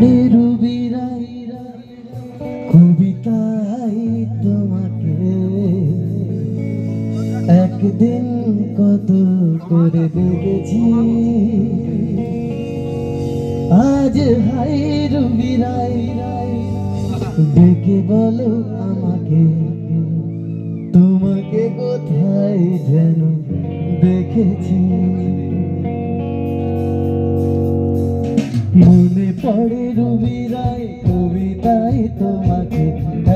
রুবিরাই কবিতাই তোমাকে একদিন কত করে দেখেছি, আজ হাই রুবিরাই ডেকে বলো আমাকে, তোমাকে কোথায় যেন দেখেছি। মনে পড়ে রুবিরাই কবিতাই তোমাকে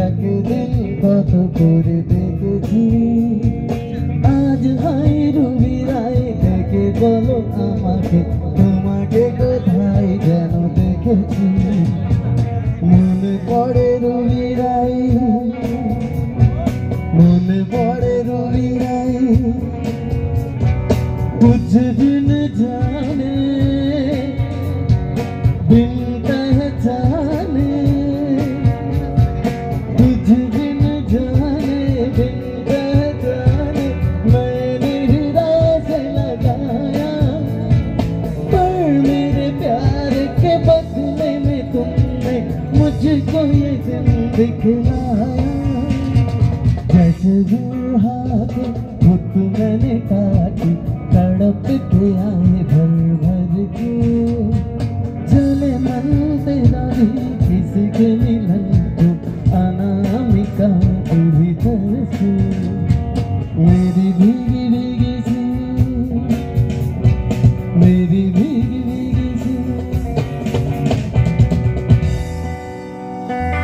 একদিন কত করে দেখেছি, আজ হাই রুবিরাই ডেকে বলো আমাকে, তোমাকে কোথায় যেন দেখেছি। মনে পড়ে রুবিরাই, মনে পড়ে রুবিরাই कुछ दिन जाने बिन पहचाने, कुछ दिन जाने बिन पहचाने मैंने हृदय से लगाया, पर मेरे प्यार के बदले में तुमने मुझको ये दिन दिखलाया। जैसे हाथों खुद मैंने काटी, तड़प के आए भर भर के, चले मन तेरा भी किसी के मिलन को अनामिका भीतर से।